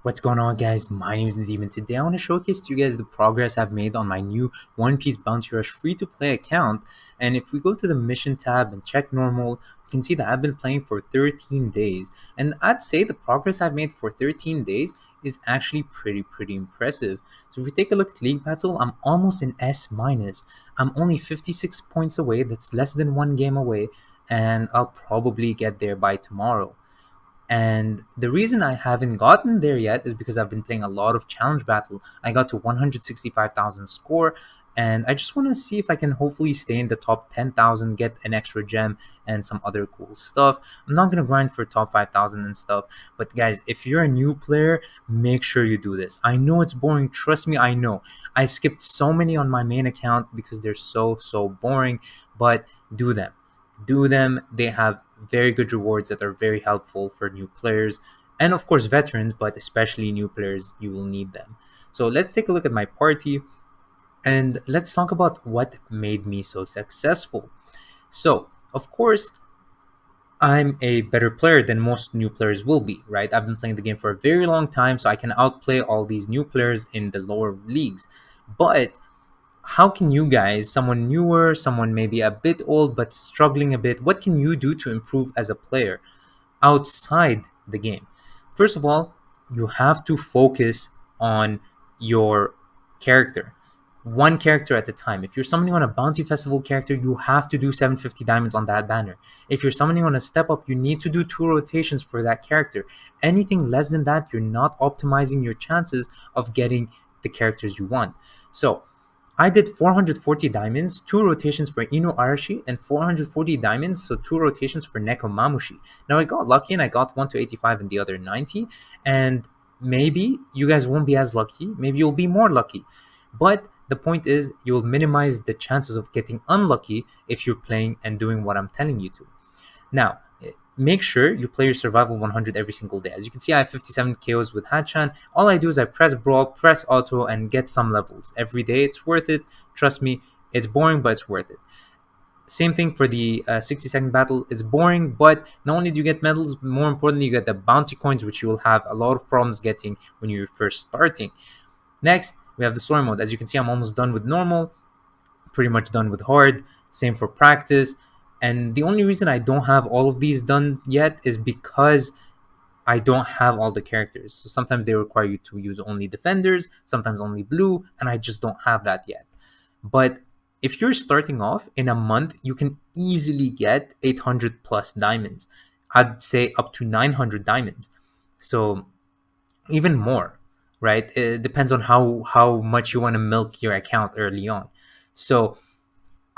What's going on, guys? My name is Nadeem, and today I want to showcase to you guys the progress I've made on my new One Piece Bounty Rush free-to-play account. And if we go to the mission tab and check normal, we can see that I've been playing for 13 days. And I'd say the progress I've made for 13 days is actually pretty impressive. So if we take a look at League Battle, I'm almost in S minus. I'm only 56 points away. That's less than one game away, and I'll probably get there by tomorrow. And the reason I haven't gotten there yet is because I've been playing a lot of challenge battle. I got to 165,000 score, and I just want to see if I can hopefully stay in the top 10,000, get an extra gem and some other cool stuff. I'm not gonna grind for top 5,000 and stuff, but guys, if you're a new player, make sure you do this. I know it's boring, trust me, I know. I skipped so many on my main account because they're so boring, but do them. Do them. They have very good rewards that are very helpful for new players and of course veterans, but especially new players, you will need them. So let's take a look at my party and let's talk about what made me so successful. So of course, I'm a better player than most new players will be, right? I've been playing the game for a very long time, so I can outplay all these new players in the lower leagues. But how can you guys, someone newer, someone maybe a bit old but struggling a bit, what can you do to improve as a player outside the game? First of all, you have to focus on your character. One character at a time. If you're summoning on a bounty festival character, you have to do 750 diamonds on that banner. If you're summoning on a step up, you need to do 2 rotations for that character. Anything less than that, you're not optimizing your chances of getting the characters you want. So I did 440 diamonds, 2 rotations for Inu Arashi, and 440 diamonds, so 2 rotations for Neko Mamushi. Now I got lucky and I got one to 85 and the other 90, and maybe you guys won't be as lucky, maybe you'll be more lucky. But the point is, you'll minimize the chances of getting unlucky if you're playing and doing what I'm telling you to. Now, make sure you play your survival 100 every single day. As you can see, I have 57 KOs with Hachan. All I do is I press brawl, press auto, and get some levels every day. It's worth it. Trust me, it's boring, but it's worth it. Same thing for the 60-second battle. It's boring, but not only do you get medals, more importantly, you get the bounty coins, which you will have a lot of problems getting when you're first starting. Next, we have the story mode. As you can see, I'm almost done with normal, pretty much done with hard. Same for practice. And the only reason I don't have all of these done yet is because I don't have all the characters. So sometimes they require you to use only defenders, sometimes only blue, and I just don't have that yet. But if you're starting off in a month, you can easily get 800 plus diamonds. I'd say up to 900 diamonds. So even more, right? It depends on how much you want to milk your account early on. So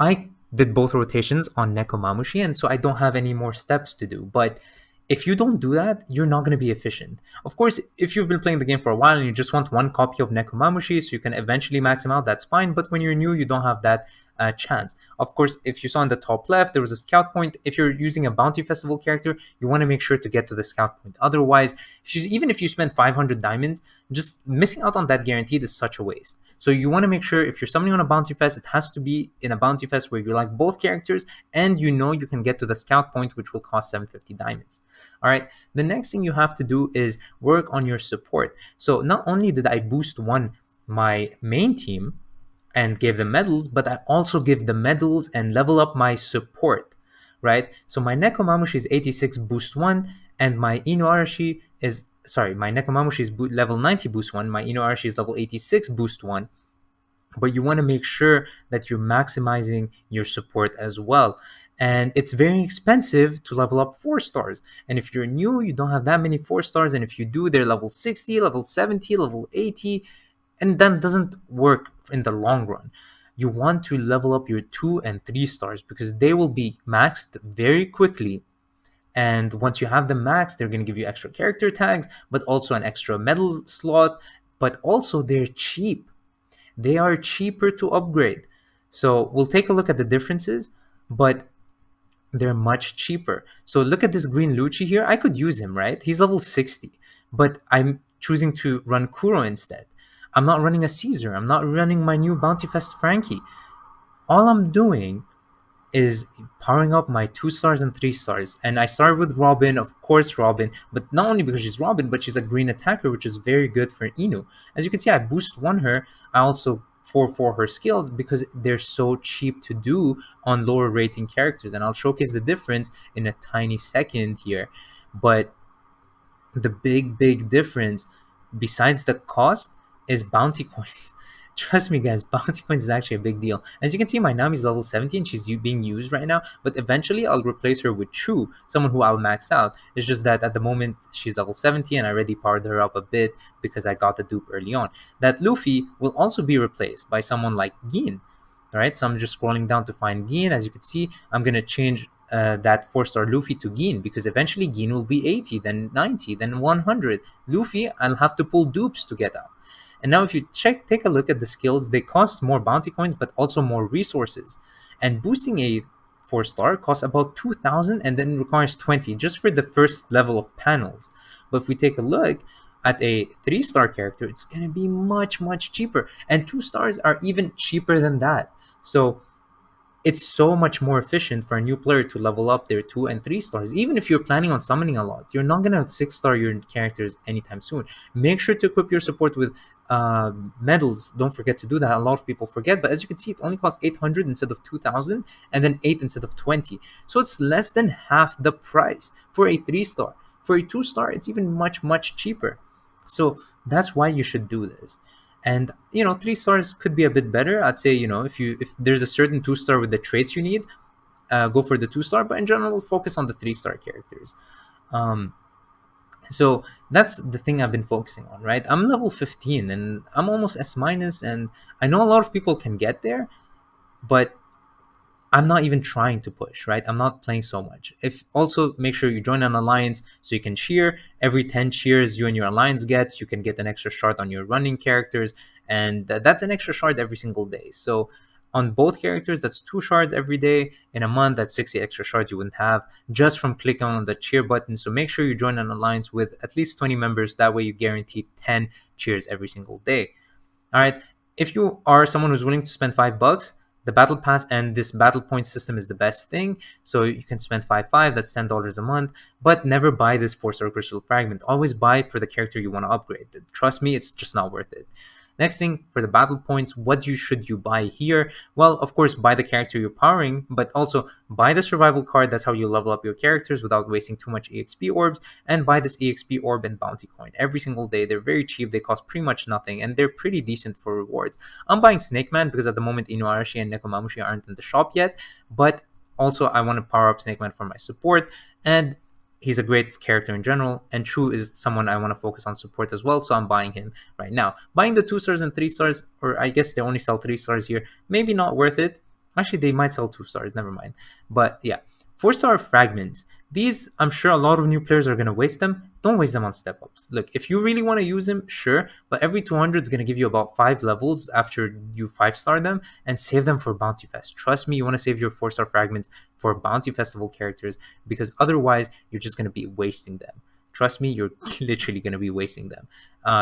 I did both rotations on Nekomamushi, and so I don't have any more steps to do. But if you don't do that, you're not going to be efficient. Of course, if you've been playing the game for a while and you just want one copy of Nekomamushi so you can eventually max him out, that's fine. But when you're new, you don't have that chance. Of course, if you saw in the top left, there was a scout point. If you're using a bounty festival character, you want to make sure to get to the scout point. Otherwise, even if you spend 500 diamonds, just missing out on that guaranteed is such a waste. So you want to make sure if you're summoning on a bounty fest, it has to be in a bounty fest where you like both characters and you know you can get to the scout point, which will cost 750 diamonds. All right. The next thing you have to do is work on your support. So not only did I boost my main team and give them medals, but I also give the medals and level up my support, right? So my Nekomamushi is 86 boost 1, and my Inuarashi is, sorry, my Nekomamushi is level 90 boost 1, my Inuarashi is level 86 boost 1, but you want to make sure that you're maximizing your support as well. And it's very expensive to level up 4 stars. And if you're new, you don't have that many 4 stars, and if you do, they're level 60, level 70, level 80, and that doesn't work in the long run. You want to level up your 2 and 3 stars because they will be maxed very quickly. And once you have them maxed, they're going to give you extra character tags, but also an extra medal slot. But also, they're cheap. They are cheaper to upgrade. So we'll take a look at the differences, but they're much cheaper. So look at this green Lucci here. I could use him, right? He's level 60, but I'm choosing to run Kuro instead. I'm not running a Caesar. I'm not running my new Bounty Fest Frankie. All I'm doing is powering up my 2 stars and 3 stars. And I started with Robin, of course, Robin, but not only because she's Robin, but she's a green attacker, which is very good for Inu. As you can see, I boost 1 her. I also 4 her skills because they're so cheap to do on lower rating characters. And I'll showcase the difference in a tiny second here. But the big difference, besides the cost, is bounty coins. Trust me, guys, bounty coins is actually a big deal. As you can see, my Nami's level 70 and she's being used right now, but eventually I'll replace her with Chu, someone who I'll max out. It's just that at the moment she's level 70 and I already powered her up a bit because I got the dupe early on. That Luffy will also be replaced by someone like Gin. Alright, so I'm just scrolling down to find Gin. As you can see, I'm going to change that 4-star Luffy to Gin, because eventually Gin will be 80, then 90, then 100. Luffy, I'll have to pull dupes to get up. And now if you take a look at the skills, they cost more bounty coins, but also more resources. And boosting a 4-star costs about 2,000 and then requires 20 just for the first level of panels. But if we take a look at a 3-star character, it's going to be much cheaper. And 2 stars are even cheaper than that. So it's so much more efficient for a new player to level up their 2 and 3 stars. Even if you're planning on summoning a lot, you're not going to 6-star your characters anytime soon. Make sure to equip your support with medals. Don't forget to do that. A lot of people forget, but as you can see, it only costs 800 instead of 2,000, and then 8 instead of 20. So it's less than half the price for a 3-star. For a 2-star, it's even much cheaper. So that's why you should do this. And 3 stars could be a bit better. I'd say, if there's a certain 2-star with the traits you need, go for the 2-star. But in general, focus on the 3-star characters. So that's the thing I've been focusing on, right? I'm level 15 and I'm almost S-, and I know a lot of people can get there, but I'm not even trying to push, right? I'm not playing so much. If also make sure you join an alliance so you can cheer. Every 10 cheers you and your alliance gets, you can get an extra shard on your running characters, and that's an extra shard every single day. So on both characters, that's 2 shards every day. In a month, that's 60 extra shards you wouldn't have just from clicking on the cheer button. So make sure you join an alliance with at least 20 members. That way you guarantee 10 cheers every single day. All right. If you are someone who's willing to spend $5, the battle pass and this battle point system is the best thing. So you can spend 5.5, that's $10 a month, but never buy this 4-star crystal fragment. Always buy for the character you want to upgrade. Trust me, it's just not worth it. Next thing, for the battle points, what should you buy here? Well, of course, buy the character you're powering, but also buy the survival card. That's how you level up your characters without wasting too much EXP orbs, and buy this EXP orb and bounty coin every single day. They're very cheap, they cost pretty much nothing, and they're pretty decent for rewards. I'm buying Snake Man because at the moment Inuarashi and Nekomamushi aren't in the shop yet, but also I want to power up Snake Man for my support, and he's a great character in general, and Chu is someone I want to focus on support as well, so I'm buying him right now. Buying the 2 stars and 3 stars, or I guess they only sell 3 stars here, maybe not worth it. Actually, they might sell 2 stars, never mind. But yeah, 4-star fragments. These, I'm sure a lot of new players are going to waste them. Don't waste them on step-ups. Look, if you really want to use them, sure, but every 200 is going to give you about 5 levels after you 5-star them, and save them for Bounty Fest. Trust me, you want to save your 4-star fragments for Bounty Festival characters, because otherwise you're just going to be wasting them. Trust me, you're literally going to be wasting them.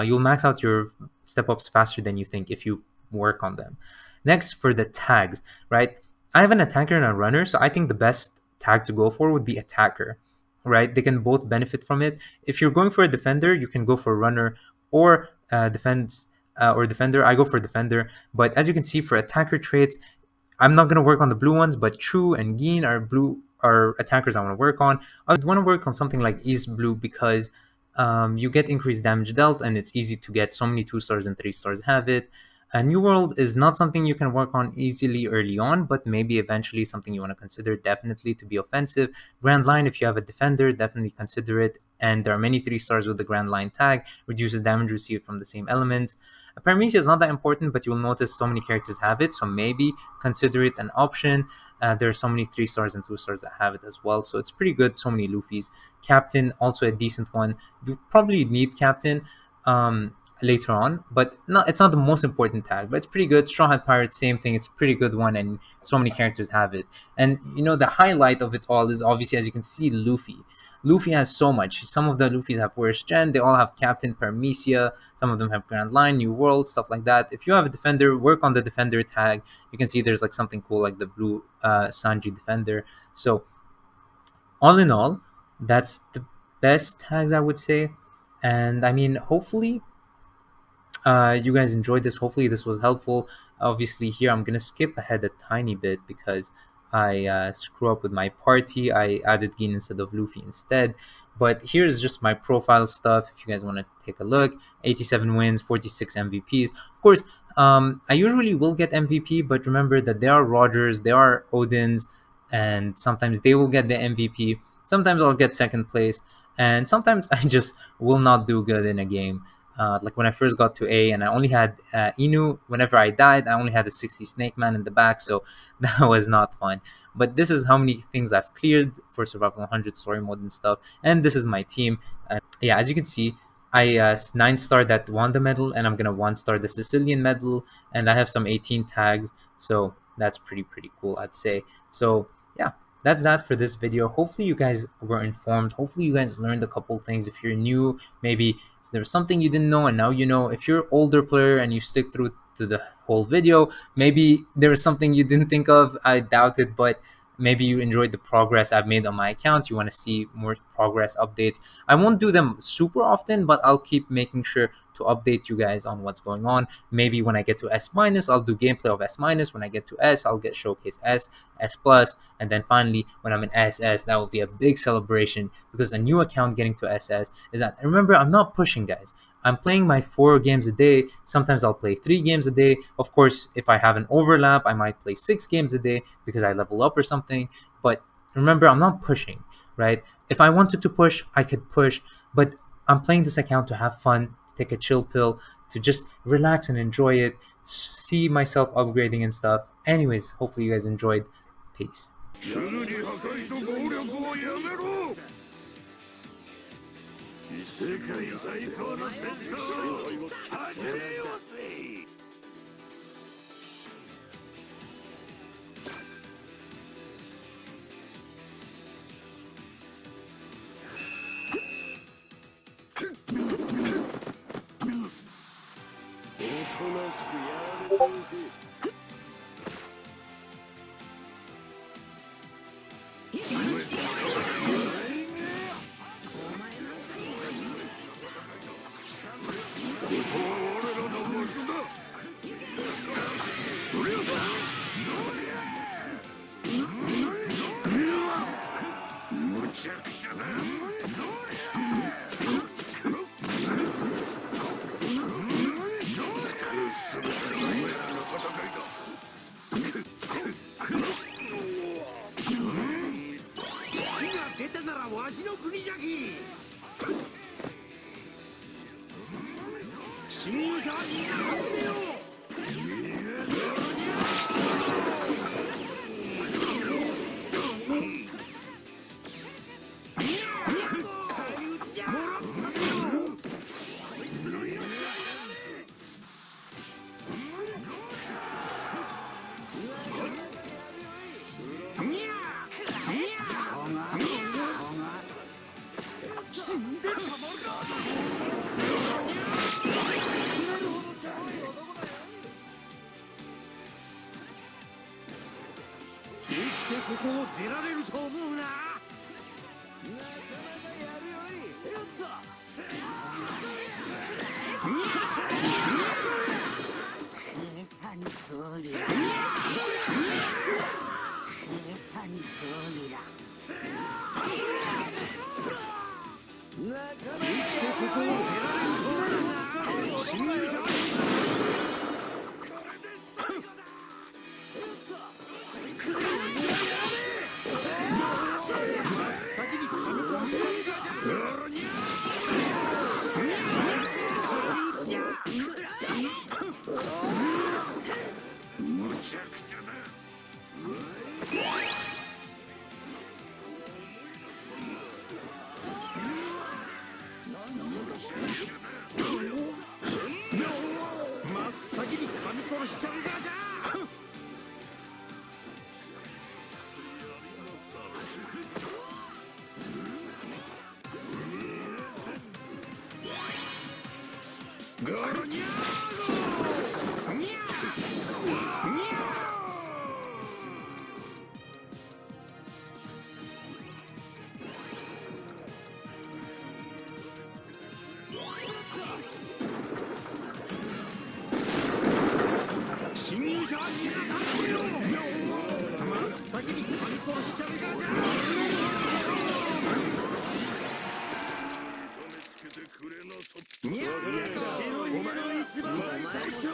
You'll max out your step-ups faster than you think if you work on them. Next, for the tags, right? I have an attacker and a runner, so I think the best tag to go for would be attacker, right? They can both benefit from it. If you're going for a defender, you can go for runner or defense or defender. I go for defender, but as you can see, for attacker traits, I'm not going to work on the blue ones, but Chu and Gin are attackers I want to work on. I would want to work on something like East Blue because you get increased damage dealt, and it's easy to get. So many 2 stars and 3 stars have it. New World is not something you can work on easily early on, but maybe eventually something you want to consider definitely to be offensive. Grand Line, if you have a defender, definitely consider it. And there are many 3 stars with the Grand Line tag, reduces damage received from the same elements. Paramecia is not that important, but you'll notice so many characters have it, so maybe consider it an option. There are so many 3 stars and 2 stars that have it as well, so it's pretty good. So many Luffy's. Captain, also a decent one. You probably need Captain. later on, but it's not the most important tag, but it's pretty good. Straw Hat Pirate, same thing. It's a pretty good one, and so many characters have it. And the highlight of it all is obviously, as you can see, Luffy. Luffy has so much. Some of the Luffys have worst gen. They all have Captain Paramecia. Some of them have Grand Line, New World, stuff like that. If you have a defender, work on the defender tag. You can see there's like something cool like the blue Sanji defender. So all in all, that's the best tags I would say. And I mean, hopefully you guys enjoyed this. Hopefully this was helpful. Obviously here I'm gonna skip ahead a tiny bit because I screw up with my party. I added Gin instead of Luffy instead. But here's just my profile stuff if you guys want to take a look. 87 wins, 46 MVPs. Of course, I usually will get MVP, but remember that there are Rogers, there are Odins, and sometimes they will get the MVP. Sometimes I'll get second place, and sometimes I just will not do good in a game. Like when I first got to A and I only had Inu, whenever I died, I only had a 60 Snake Man in the back, so that was not fun. But this is how many things I've cleared for Survival 100 story mode and stuff, and this is my team. Yeah, as you can see, I 9-star that Wanda medal, and I'm gonna 1-star the Sicilian medal, and I have some 18 tags, so that's pretty cool, I'd say. So yeah, that's that for this video. Hopefully you guys were informed. Hopefully you guys learned a couple things. If you're new, maybe there's something you didn't know and now you know. If you're an older player and you stick through to the whole video, maybe there was something you didn't think of. I doubt it, but maybe you enjoyed the progress I've made on my account. You want to see more progress updates. I won't do them super often, but I'll keep making sure to update you guys on what's going on. Maybe when I get to S-, I'll do gameplay of S-. When I get to S, I'll get showcase S, S+, and then finally when I'm in SS, that will be a big celebration because a new account getting to SS is that, remember, I'm not pushing, guys. I'm playing my 4 games a day. Sometimes I'll play 3 games a day. Of course, if I have an overlap, I might play 6 games a day because I level up or something. But remember, I'm not pushing, right? If I wanted to push, I could push, but I'm playing this account to have fun, to take a chill pill, to just relax and enjoy it, see myself upgrading and stuff. Anyways, hopefully you guys enjoyed. Peace. 世界最高の戦争を始めようぜ。おとなしくやれるぜ。ここを出られると思うな。なかなかやるよりよっと。計算通りだ。計算通りだ。なかなかここを出られると思うな。新入社これで最後だ。よっと。侵入者は皆頼むよ。先に観光しちゃうがじゃ。いや、白い家の一番最強。